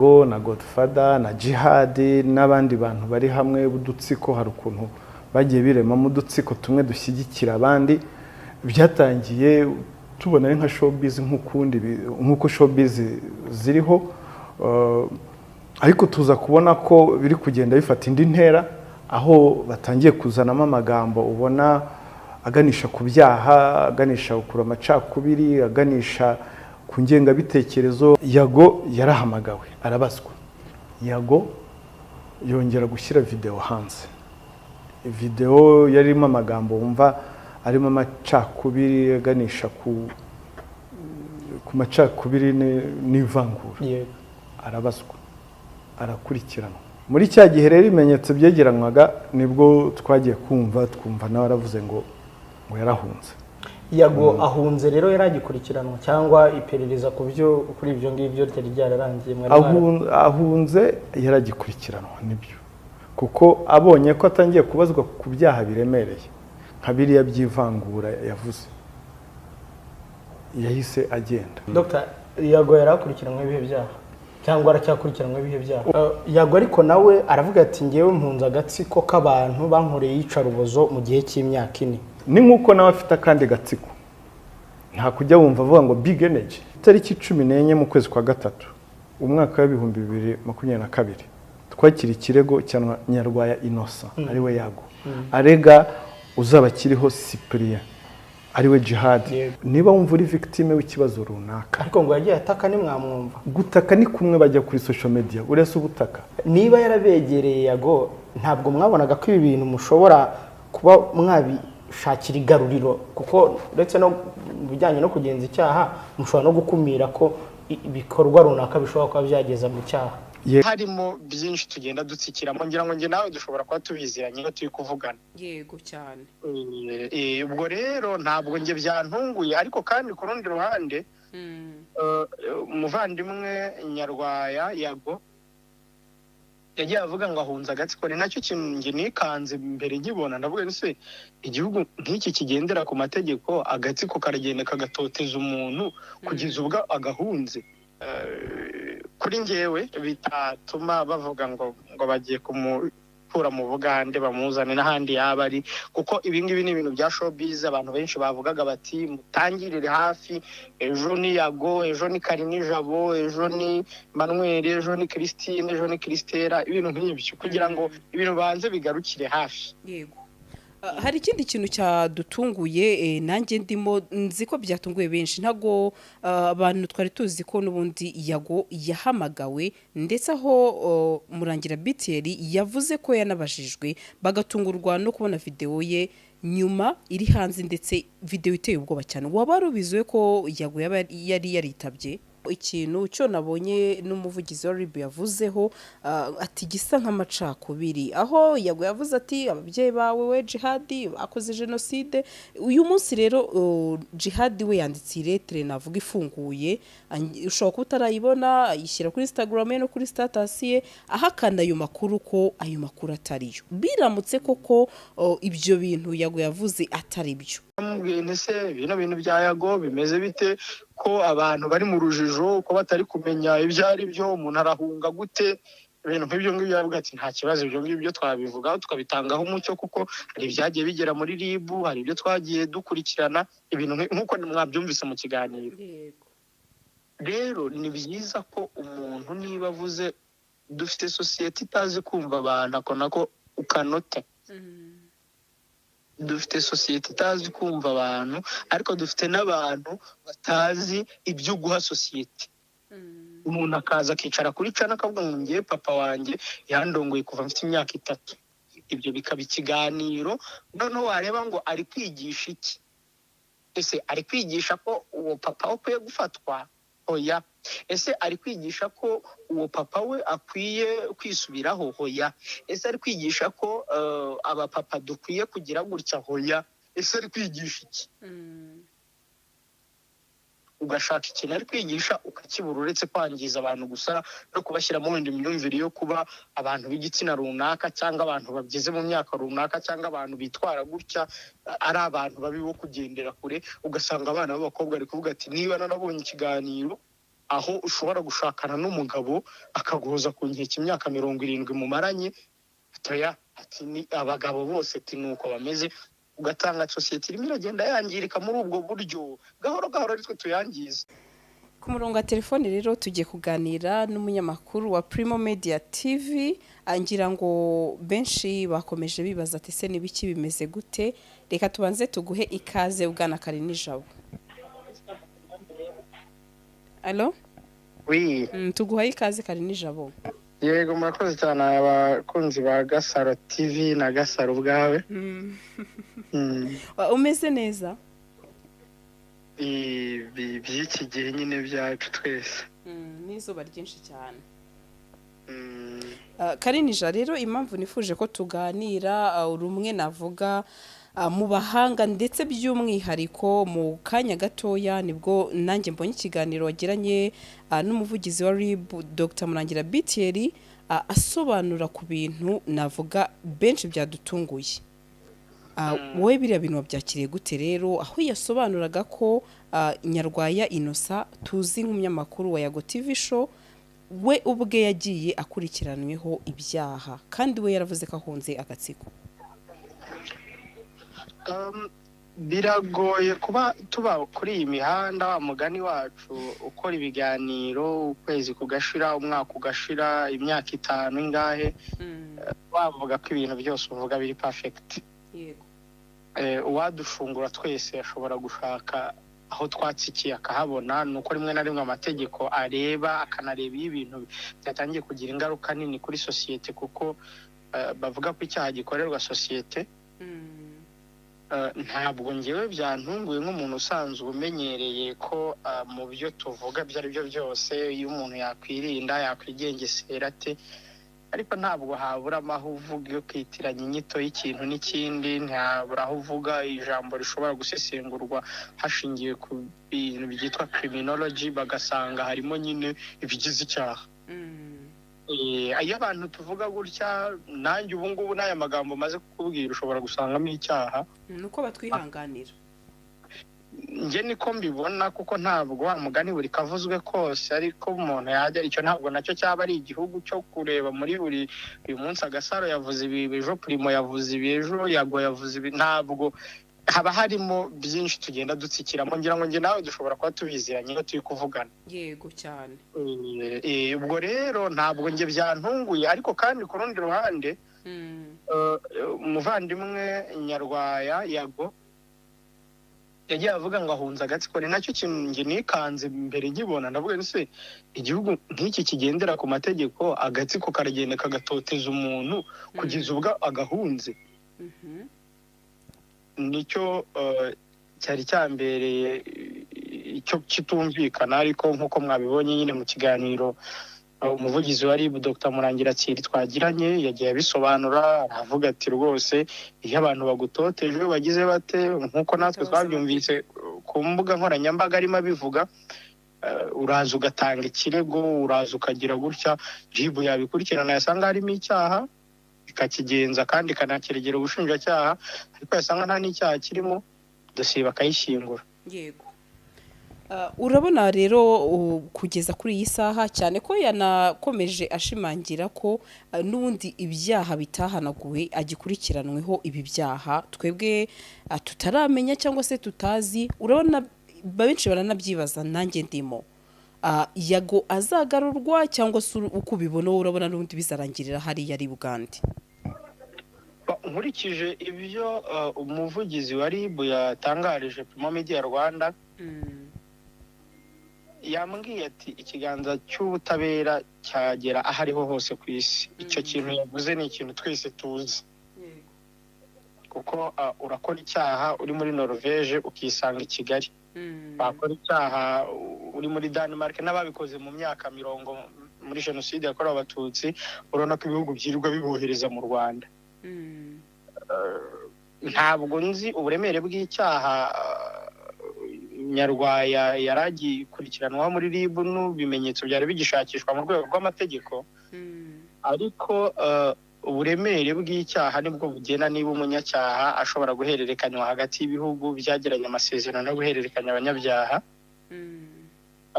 na Godfather na Jihad n'abandi bantu bari hamwe b'udutsiko, hari ukuntu bagiye biremamo udutsiko tumwe dushyigikira abandi. Byatangiye tubona ari nka showbiz nk'uko showbiz ziriho, ariko tuza kubona ko biri kugenda bifata indi ntera, aho batangiye kuzanamo amagambo ubona aganisha ku byaha, aganisha ku amacakubiri, aganisha ku ngengabitekerezo. Yago yarahamagawe arabazwa. Yago yongera gushyira video hanze. Video yarimo amagambo wumva arimo amacakubiri, aganisha ku macakubiri n'ivangura. Arabazwa, arakurikiranwa. Muri cya gihe rero ibimenyetso byegeranwaga nibwo twagiye twumva nawe aravuze ngo yarahunze. Yago ahunze rero yaragikurikiranwa cyangwa iperereza kuri ibyo ngibyo ryari ryararangiye? Ahunze yaragikurikiranwa nibyo, kuko abonye ko atangiye kubazwa ku byaha biremereye nka biriya by'ivangura yavuze, yahise agenda. Dr. Yago yarakurikiranwe ibihe byaha cyangwa aracyakurikiranwe ibihe byaha? Yago ariko nawe aravuga ati ngewe mpunze agatsiko k'abantu bankoreye yicarubozo mu gihe cy'imyaka 4. Ni nkuko nawe afite akandi gatsiko, nta kujya wumva avuga ngo big energy. Tariki 14 mu kwezi kwa gatatu umwaka wa 2022 twakira ikirego cya Nyarwaya Innocent ariwe Yago, arega uzaba kiriho Cyprien ariwe Jihad. Niba wumva uri victime w'ikibazo runaka, ariko ngo yagiye ataka ni mwamwumva gutaka ni kumwe bajya kuri social media urese ubutaka. Niba yarabegereye Yago, ntabwo mwabonaga ko ibi bintu mushobora kuba mwabishakira igaruriro, kuko ndetse no bijyanye no kugenza icyaha mushobora no gukumira ko ibikorwa runaka bishobora kuba byageza mu cyaha? Harimo byinshi tugenda dutsikiramo, ngira ngo nge nawe dushobora kuba tubiziranye iyo turi kuvugana. Yego cyane. Ubwo rero ntabwo nge byantunguye, ariko kandi ku rundi ruhande umuvandimwe Nyarwaya Yago yagiye avuga ngo ahunze agatsiko. Ni nacyo kintu nge nikanze mbere nkibona, ndavuga nse igihugu nk'iki kigendera ku mategeko, agatsiko karagenda kagatoteza umuntu kugeza ubwo agahunze. Kuri ngewe bitatuma bavuga ngo bagiye kumukura mu Bugande bamuzane n'ahandi yaba ari, kuko ibi ngibi ni ibintu bya showbiz. Abantu benshi bavugaga bati mutangirire hafi, ejo ni Yago, ejo ni Karinijabo, ejo ni Manuel, ejo ni Christine, ejo ni Christera, ibintu nk'ibyo kugira ngo ibintu banze bigarukire hafi. Yego. Hari ikindi kintu cyadutunguye, nanjye ndimo nzi ko byatunguye benshi. Ntago abantu twari tuzi ko n'ubundi Yago yahamagawe, ndetse aho Murangira BTL yavuze ko yanabajijwe, bagatungurwa no kubona video ye nyuma iri hanze, ndetse video iteye ubwoba cyane. Waba rubiziwe ko Yago yari yaritabye? Ikintu cyo nabonye n'umuvugizi wa RIB yavuzeho ati gisa nk'amacakubiri, aho Yago yavuze ati ababyeyi bawe we Jihad bakoze genocide. Uyu munsi rero Jihad we yanditse lettre navuga ifunguye, ushobora kuba utarayibona, ayishyira kuri Instagram no kuri status ye, ahakana ayo makuru ko ayo makuru atariyo. Biramutse koko ibyo bintu Yago yavuze atari byo, ese bino bintu bya Yago bimeze bite ko abantu bari mu rujijo, ko batari kumenya ibyo ari byo, umuntu arahunga gute? Ibintu nk'ibyo ngibyo yavuga ati nta kibazo, ibyo ngibyo twabivugaho tukabitangaho umucyo, kuko hari ibyagiye bigera muri RIB, hari ibyo twagiye dukurikirana, ibintu nk'uko mwabyumvise mu kiganiro. Rero ni byiza ko umuntu niba avuze dufite sosiyete itazi kumva abantu, ako nako ukanota. Dufite sosiyete itazi kumva abantu, ariko dufite n'abantu batazi ibyo guha sosiyete. Umuntu akaza akicara kuri cana akavuga ngo ngiye papa wanjye yandongoye kuva mfite imyaka 3. Ibyo bikaba ikiganiro, noneho wareba ngo ari kwigisha iki? Ese ari kwigisha ko uwo papa we akwiye gufatwa? Hoya. Ese ari kwigisha ko uwo papa we akwiye kwisubiraho? Hoya. Ese ari kwigisha ko aba papa dukwiye kugira gutya? Hoya. Ese ari kwigisha iki? Ugashaka ikintu ari kwigisha ukakibura, uretse kwangiza abantu gusa no kubashyiramo wenda imyumvire yo kuba abantu b'igitsina runaka, cyangwa abantu bageze mu myaka runaka, cyangwa abantu bitwara gutya ari abantu babi bo kugendera kure. Ugasanga abana b'abakobwa ari kuvuga ati niba narabonye ikiganiro aho ushobora gushakana n'umugabo akaguhoza ku nkeke imyaka 70 mumaranye toya ati ni abagabo bose ati nuko bameze ugatanga society irimo iragenda yangirika muri ubwo buryo gahoro gahoro aritwe tuyangiza. Ku murongo wa telefone rero tugiye kuganira n'umunyamakuru wa Primo Media TV angira ngo benshi bakomeje bibaza ati se nibiki bimeze gute. Reka tubanze tuguhe ikaze Bwana Karinijabo. Allo? Oui. Tuguhaye ikaze Karinijabo. Yego murakoze cyane abakunzi ba Gasaro TV na Gasaro bwawe. Umeze neza? By'iki gihe nyine byacu twese. N'izuba ryinshi cyane. Karinija rero impamvu nifuje ko tuganira urumwe navuga mu bahanga ndetse by'umwihariko mu kanya gatoya nibwo nanjye mbonye ikiganiro wagiranye n'umuvugizi wa RIB Dr Murangira Bitieri asobanura ku bintu navuga benshi byadutunguye. Wowe biriya bintu wabyakiriye gute rero aho yasobanuraga ko Nyarwaya Innocent tuzi nk'umunyamakuru wa Yago TV show we ubwe yagiye akurikiranweho ibyaha kandi we yaravuze ko ahunze agatsiko? Biragoye kuba tuba kuri iyi mihanda wa mugani wacu ukora ibiganiro ukwezi kugashira umwaka ugashira imyaka 5 ingahe wavuga ko ibintu byose uvuga biri perfect. Yego. Uwadushungura twese ashobora gushaka aho twatsikiye akahabona nuko rimwe na rimwe amategeko areba akanareba ibintu byatangiye kugira ingaruka nini kuri societe kuko bavuga ko icyaha gikorerwa societe. Ntabwo ngewe byantunguye nk'umuntu usanzwe umenyereye ko mu byo tuvuga byo ari byo byose iyo umuntu yakwirinda yakwigengesera ate ariko ntabwo habura aho uvuga yo kwitiranya inyito y'ikintu n'ikindi ntabura aho uvuga ijambo rishobora gusesengurwa hashingiye ku bintu byitwa criminology bagasanga harimo nyine ibigize icyaha. Iyo abantu tuvuga gutya nanjye ubu ngubu n'aya magambo maze kukubwira ushobora gusangamo icyaha nuko batwihanganira. Nge niko mbibona kuko ntabwo wa mugani buri kavuzwe kose ariko umuntu yajya icyo ntabwo nacyo cyaba ari igihugu cyo kureba muri buri uyu munsi Agasaro yavuze ibi ejo Primo yavuze ibi ejo Yago yavuze ibi ntabwo haba harimo byinshi tugenda dutsikiramo ngira ngo nge nawe dushobora kuba tubiziranye iyo turi kuvugana. Yego cyane. Ubwo rero ntabwo nge byantunguye ariko kandi ku rundi ruhande umuvandimwe Nyarwaya Yago yagiye avuga ngo ahunza agatsiko ni nacyo kintu nge nikanze mbere nkibona ndavuga nse igihugu nk'iki kigendera ku mategeko agatsiko karagenda kagatoteza umuntu kugeza ubwo agahunze. Nicyo cyari cyambereye icyo kitumvikana ariko nkuko mwabibonye nyine mu kiganiro umuvugizi wa RIB Dr Murangira Bitieri twagiranye yagiye abisobanura aravuga ati rwose iyo abantu bagutoteje bagize bate nkuko natwe twabyumvise ku mbuga nkoranyambaga arimo abivuga uraza ugatanga ikirego uraza ukagira gutya RIB yabikurikirana yasanga harimo icyaha ikakigenza kandi kanakiregera ubushinjacyaha ariko yasanga nta n'icyaha kirimo dosiye bakayishyingura. Yego. Urabona rero kugeza kuri iyi saha cyane ko yanakomeje ashimangira ko n'ubundi ibyaha bitahanaguwe agikurikiranweho ibi byaha twebwe tutaramenya cyangwa se tutazi. Urabona benshi baranabyibaza nanjye ndimo Yago azagarurwa cyangwa se uko ubibona urabona n'ubundi bizarangirira hariya ari Bugande? Nkurikije ibyo umuvugizi wa RIB yatangarije Primo Media Rwanda yambwiye ati ikiganza cy'ubutabera cyagera aho ariho hose ku isi. Icyo kintu yavuze ni ikintu twese tuzi kuko urakora icyaha uri muri Norvège ukisanga i Kigali, bakora icyaha uri muri Denmark n'ababikoze mu myaka 50 muri jenoside yakorewe abatutsi urabona ko ibihugu byirirwa bibohereza mu Rwanda. Ntabwo nzi uburemere bw'icyaha Nyarwaya yaragikurikiranwa muri RIB n'ubimenyetso byari bigishakishwa mu rwego rw'amategeko ariko uburemere bw'icyaha nibwo bugena niba umunyacyaha ashobora guhererekanywa hagati y'ibihugu byagiranye amasezerano no guhererekanya abanyabyaha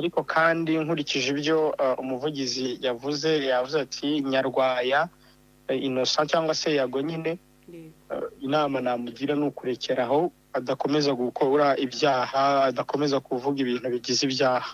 ariko kandi nkurikije ibyo umuvugizi yavuze ati Nyarwaya Innocent cyangwa se Yago nyine inama namugira ni ukurekeraho adakomeza gukora ibyaha adakomeza kuvuga ibintu bigize ibyaha